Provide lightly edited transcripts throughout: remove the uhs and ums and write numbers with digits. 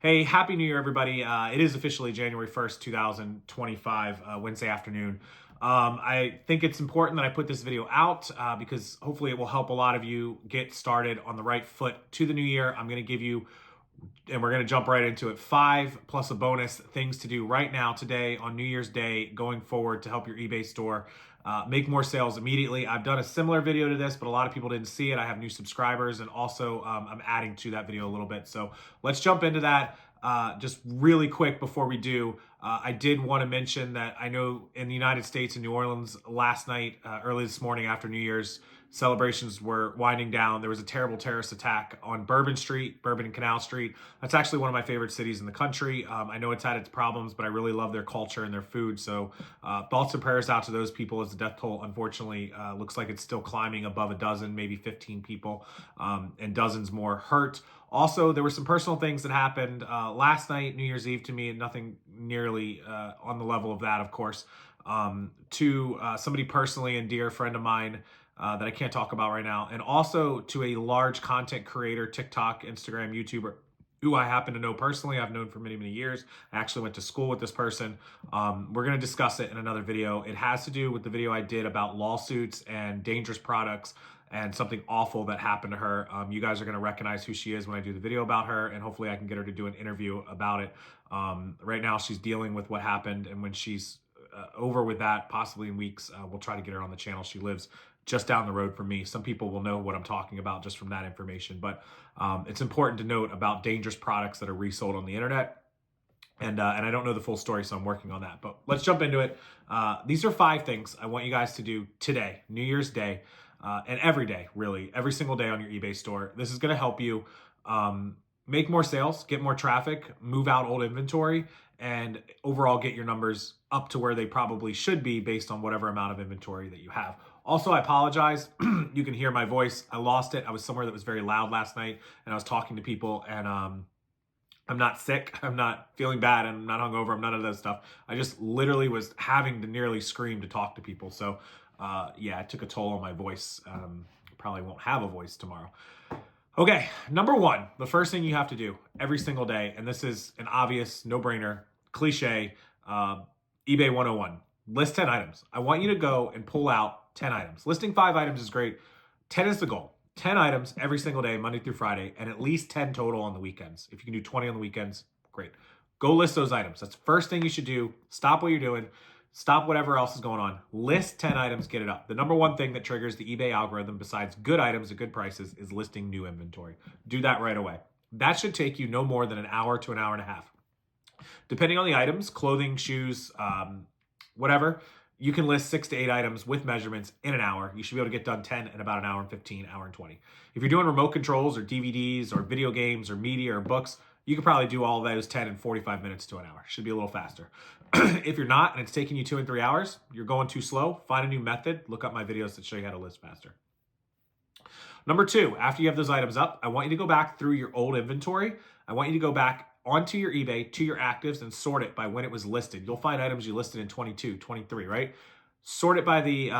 Hey, Happy New Year, everybody. It is officially January 1st, 2025, Wednesday afternoon. I think it's important that I put this video out because hopefully it will help a lot of you get started on the right foot to the new year. I'm going to give you, and we're going to jump right into it, 5 plus a bonus things to do right now, today, on New Year's Day, going forward to help your eBay store make more sales immediately. I've done a similar video to this, but a lot of people didn't see it. I have new subscribers, and also I'm adding to that video a little bit. So let's jump into that. Just really quick before we do, I did want to mention that I know in the United States, in New Orleans, last night, early this morning after New Year's, celebrations were winding down. There was a terrible terrorist attack on Bourbon Street, Bourbon and Canal Street. That's actually one of my favorite cities in the country. I know it's had its problems, but I really love their culture and their food. So thoughts and prayers out to those people, as the death toll, unfortunately, looks like it's still climbing above a dozen, maybe 15 people, and dozens more hurt. Also, there were some personal things that happened last night, New Year's Eve, to me, and nothing nearly on the level of that, of course, to somebody personally and dear friend of mine that I can't talk about right now, and also to a large content creator, TikTok, Instagram, YouTuber, who I happen to know personally. I've known for many, many years. I actually went to school with this person. We're going to discuss it in another video. It has to do with the video I did about lawsuits and dangerous products and something awful that happened to her. You guys are going to recognize who she is when I do the video about her, and hopefully I can get her to do an interview about it. Right now, she's dealing with what happened, and when she's over with that, possibly in weeks, we'll try to get her on the channel. She lives just down the road from me. Some people will know what I'm talking about just from that information, but it's important to note about dangerous products that are resold on the internet. And I don't know the full story, so I'm working on that. But let's jump into it. These are 5 things I want you guys to do today, New Year's Day, and every day, really, every single day on your eBay store. This is going to help you make more sales, get more traffic, move out old inventory, and overall get your numbers up to where they probably should be based on whatever amount of inventory that you have. Also, I apologize. You can hear my voice. I lost it. I was somewhere that was very loud last night, and I was talking to people, and I'm not sick. I'm not feeling bad. I'm not hungover. I'm none of that stuff. I just literally was having to nearly scream to talk to people. So yeah, it took a toll on my voice. Probably won't have a voice tomorrow. Okay, number 1, the first thing you have to do every single day, and this is an obvious no-brainer, cliche, eBay 101, list 10 items. I want you to go and pull out 10 items. Listing 5 items is great. 10 is the goal. 10 items every single day, Monday through Friday, and at least 10 total on the weekends. If you can do 20 on the weekends, great. Go list those items. That's the first thing you should do. Stop what you're doing. Stop whatever else is going on. List 10 items, get it up. The number 1 thing that triggers the eBay algorithm, besides good items at good prices, is listing new inventory. Do that right away. That should take you no more than an hour to an hour and a half. Depending on the items, clothing, shoes, whatever, you can list 6 to 8 items with measurements in an hour. You should be able to get done 10 in about an hour and 15, hour and 20. If you're doing remote controls or DVDs or video games or media or books, you could probably do all of those 10 in 45 minutes to an hour. Should be a little faster. If you're not, and it's taking you 2 and 3 hours, you're going too slow, find a new method. Look up my videos that show you how to list faster. Number 2, after you have those items up, I want you to go back through your old inventory. I want you to go back onto your eBay, to your actives, and sort it by when it was listed. You'll find items you listed in 22, 23, right? Sort it by the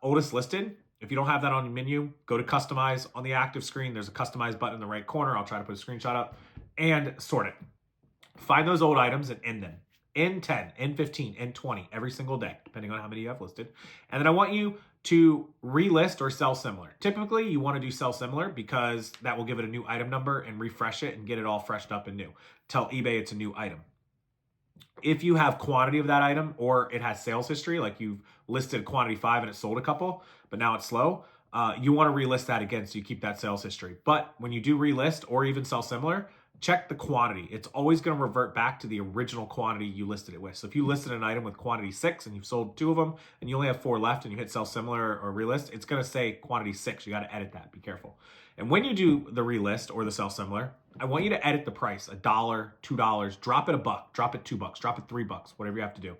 oldest listed. If you don't have that on your menu, go to customize on the active screen. There's a customize button in the right corner. I'll try to put a screenshot up, and sort it. Find those old items and end them. In 10, in 15, in 20, every single day, depending on how many you have listed. And then I want you to relist or sell similar. Typically, you want to do sell similar because that will give it a new item number and refresh it and get it all freshed up and new. Tell eBay it's a new item. If you have quantity of that item, or it has sales history, like you've listed quantity 5 and it sold a couple, but now it's slow, you want to relist that again so you keep that sales history. But when you do relist or even sell similar, check the quantity. It's always going to revert back to the original quantity you listed it with. So if you listed an item with quantity 6 and you've sold 2 of them and you only have 4 left and you hit sell similar or relist, it's going to say quantity 6. You got to edit that. Be careful. And when you do the relist or the sell similar, I want you to edit the price, $1, $2, drop it $1, drop it $2, drop it $3, whatever you have to do.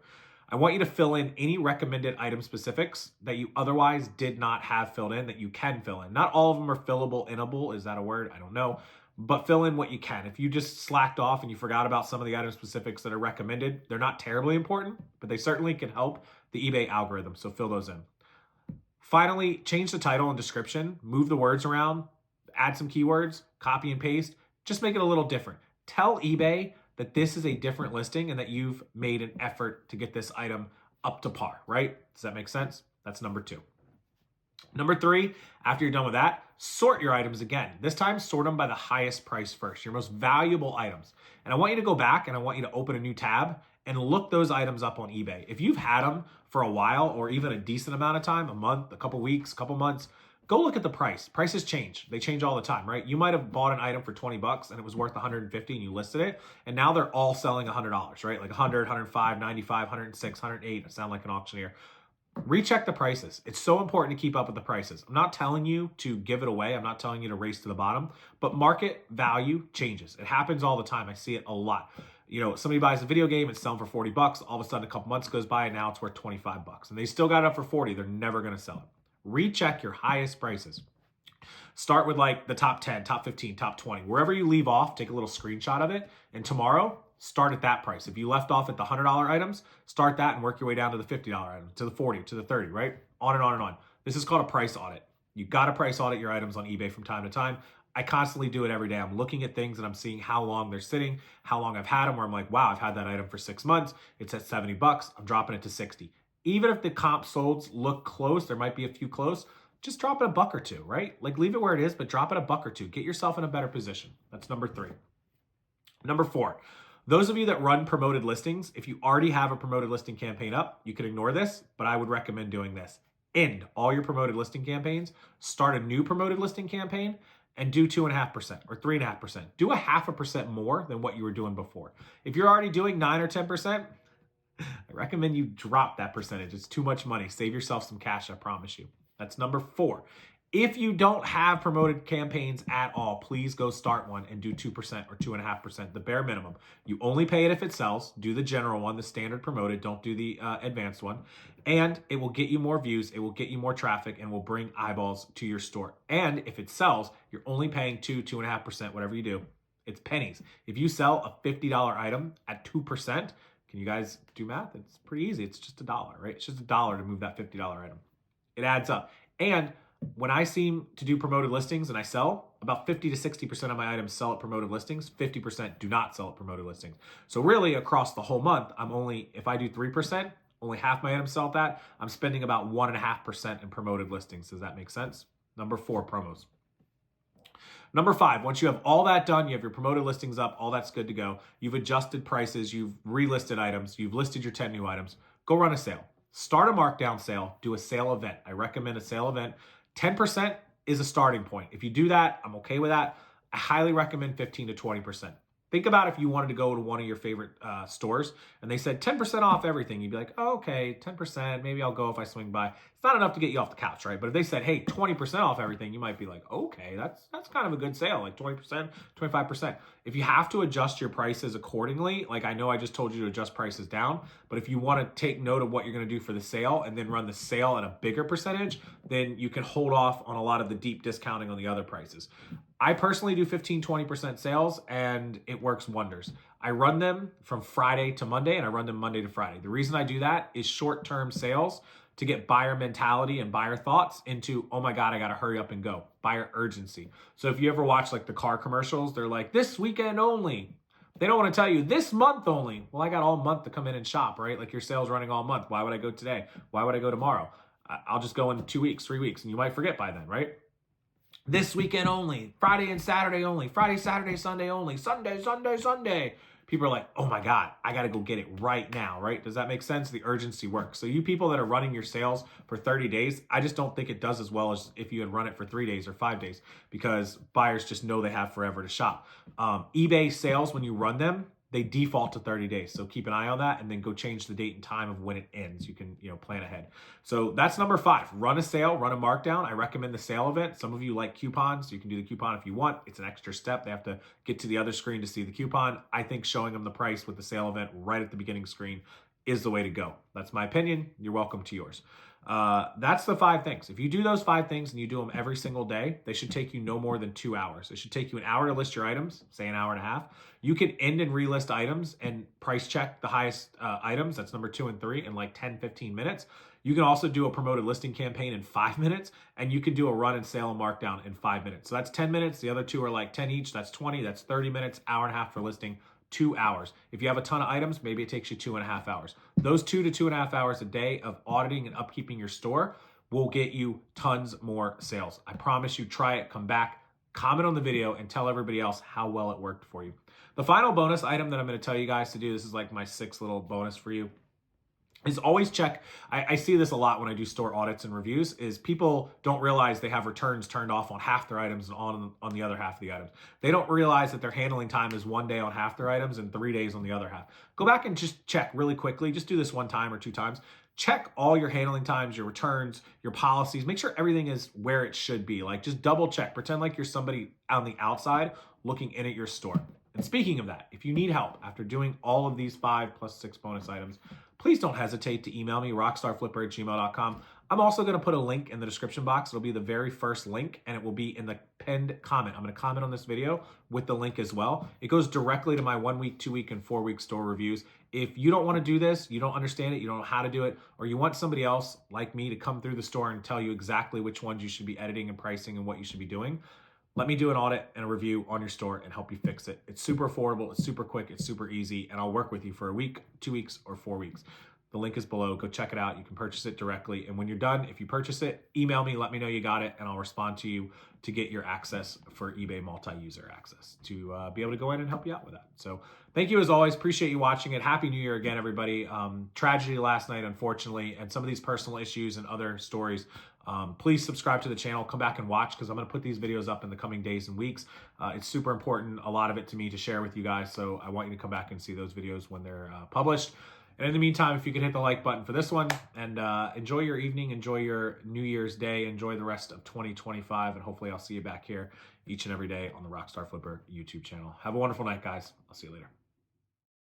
I want you to fill in any recommended item specifics that you otherwise did not have filled in that you can fill in. Not all of them are fillable, inable. Is that a word? I don't know. But fill in what you can. If you just slacked off and you forgot about some of the item specifics that are recommended, they're not terribly important, but they certainly can help the eBay algorithm. So fill those in. Finally, change the title and description, move the words around, add some keywords, copy and paste, just make it a little different. Tell eBay that this is a different listing and that you've made an effort to get this item up to par, right? Does that make sense? That's number 2. Number 3, after you're done with that, sort your items again. This time, sort them by the highest price first, your most valuable items. And I want you to go back and I want you to open a new tab and look those items up on eBay. If you've had them for a while or even a decent amount of time, a month, a couple weeks, a couple months, go look at the price. Prices change. They change all the time, right? You might have bought an item for 20 bucks and it was worth 150 and you listed it. And now they're all selling $100, right? Like 100, 105, 95, 106, 108. I sound like an auctioneer. Recheck the prices. It's so important to keep up with the prices. I'm not telling you to give it away. I'm not telling you to race to the bottom, but market value changes. It happens all the time. I see it a lot. You know, somebody buys a video game, it's selling for 40 bucks. All of a sudden, a couple months goes by and now it's worth 25 bucks. And they still got it up for 40. They're never going to sell it. Recheck your highest prices. Start with like the top 10, top 15, top 20. Wherever you leave off, take a little screenshot of it. And tomorrow, start at that price. If you left off at the $100 items, start that and work your way down to the $50 items, to the 40, to the 30, right? On and on and on. This is called a price audit. You got to price audit your items on eBay from time to time. I constantly do it every day. I'm looking at things and I'm seeing how long they're sitting, how long I've had them, where I'm like, wow, I've had that item for 6 months. It's at 70 bucks. I'm dropping it to 60. Even if the comp solds look close, there might be a few close, just drop it a buck or two, right? Like leave it where it is, but drop it a buck or two. Get yourself in a better position. That's number 3. Number 4, those of you that run promoted listings, if you already have a promoted listing campaign up, you can ignore this, but I would recommend doing this. End all your promoted listing campaigns, start a new promoted listing campaign, and do 2.5% or 3.5%. Do 0.5% more than what you were doing before. If you're already doing 9 or 10%, I recommend you drop that percentage. It's too much money. Save yourself some cash, I promise you. That's number 4. If you don't have promoted campaigns at all, please go start one and do 2% or 2.5%, the bare minimum. You only pay it if it sells. Do the general one, the standard promoted. Don't do the advanced one. And it will get you more views. It will get you more traffic and will bring eyeballs to your store. And if it sells, you're only paying 2.5%, whatever you do. It's pennies. If you sell a $50 item at 2%, can you guys do math? It's pretty easy. It's just $1, right? It's just $1 to move that $50 item. It adds up. And when I seem to do promoted listings and I sell, about 50 to 60% of my items sell at promoted listings, 50% do not sell at promoted listings. So really across the whole month, if I do 3%, only half my items sell at that. I'm spending about 1.5% in promoted listings. Does that make sense? Number 4, promos. Number 5, once you have all that done, you have your promoted listings up, all that's good to go. You've adjusted prices, you've relisted items, you've listed your 10 new items. Go run a sale. Start a markdown sale, do a sale event. I recommend a sale event. 10% is a starting point. If you do that, I'm okay with that. I highly recommend 15 to 20%. Think about if you wanted to go to one of your favorite stores and they said 10% off everything. You'd be like, oh, okay, 10%, maybe I'll go if I swing by. It's not enough to get you off the couch, right? But if they said, hey, 20% off everything, you might be like, okay, that's kind of a good sale, like 20%, 25%. If you have to adjust your prices accordingly, like I know I just told you to adjust prices down, but if you want to take note of what you're going to do for the sale and then run the sale at a bigger percentage, then you can hold off on a lot of the deep discounting on the other prices. I personally do 15, 20% sales and it works wonders. I run them from Friday to Monday and I run them Monday to Friday. The reason I do that is short-term sales to get buyer mentality and buyer thoughts into, oh my God, I got to hurry up and go. Buyer urgency. So if you ever watch like the car commercials, they're like, this weekend only. They don't want to tell you this month only. Well, I got all month to come in and shop, right? Like your sales running all month. Why would I go today? Why would I go tomorrow? I'll just go in 2 weeks, 3 weeks, and you might forget by then, right? This weekend only, Friday and Saturday only, Friday, Saturday, Sunday only, Sunday, Sunday, Sunday. People are like, oh my God, I got to go get it right now, right? Does that make sense? The urgency works. So you people that are running your sales for 30 days, I just don't think it does as well as if you had run it for 3 days or 5 days because buyers just know they have forever to shop. eBay sales, when you run them, they default to 30 days. So keep an eye on that and then go change the date and time of when it ends. You can, plan ahead. So that's number 5. Run a sale, run a markdown. I recommend the sale event. Some of you like coupons. So you can do the coupon if you want. It's an extra step. They have to get to the other screen to see the coupon. I think showing them the price with the sale event right at the beginning screen is the way to go. That's my opinion. You're welcome to yours. That's the 5 things. If you do those 5 things and you do them every single day, they should take you no more than 2 hours. It should take you an hour to list your items, say an hour and a half. You can end and relist items and price check the highest items, that's number 2 and 3, in like 10, 15 minutes. You can also do a promoted listing campaign in 5 minutes, and you can do a run and sale and markdown in 5 minutes. So that's 10 minutes. The other 2 are like 10 each. That's 20. That's 30 minutes, hour and a half for listing, 2 hours. If you have a ton of items, maybe it takes you 2.5 hours. Those 2 to 2.5 hours a day of auditing and upkeeping your store will get you tons more sales. I promise you, try it, come back, comment on the video, and tell everybody else how well it worked for you. The final bonus item that I'm going to tell you guys to do, this is like my 6th little bonus for you, is always check. I see this a lot when I do store audits and reviews, is people don't realize they have returns turned off on half their items and on the other half of the items. They don't realize that their handling time is 1 day on half their items and 3 days on the other half. Go back and just check really quickly. Just do this 1 time or 2 times. Check all your handling times, your returns, your policies. Make sure everything is where it should be. Like, just double check. Pretend like you're somebody on the outside looking in at your store. And speaking of that, if you need help after doing all of these 5 plus 6 bonus items, please don't hesitate to email me, rockstarflipper@gmail.com. I'm also going to put a link in the description box. It'll be the very first link, and it will be in the pinned comment. I'm going to comment on this video with the link as well. It goes directly to my 1 week, 2 week, and 4 week store reviews. If you don't want to do this, you don't understand it, you don't know how to do it, or you want somebody else like me to come through the store and tell you exactly which ones you should be editing and pricing and what you should be doing, let me do an audit and a review on your store and help you fix it. It's super affordable, it's super quick, it's super easy, and I'll work with you for a week, 2 weeks, or 4 weeks. The link is below. Go check it out. You can purchase it directly. And when you're done, if you purchase it, email me, let me know you got it, and I'll respond to you to get your access for eBay multi-user access to be able to go in and help you out with that. So thank you as always. Appreciate you watching it. Happy New Year again, everybody. Tragedy last night, unfortunately, and some of these personal issues and other stories. Please subscribe to the channel. Come back and watch, because I'm going to put these videos up in the coming days and weeks. It's super important, a lot of it to me, to share with you guys. So I want you to come back and see those videos when they're published. And in the meantime, if you could hit the like button for this one, and enjoy your evening, enjoy your New Year's Day, enjoy the rest of 2025, and hopefully I'll see you back here each and every day on the Rockstar Flipper YouTube channel. Have a wonderful night, guys. I'll see you later.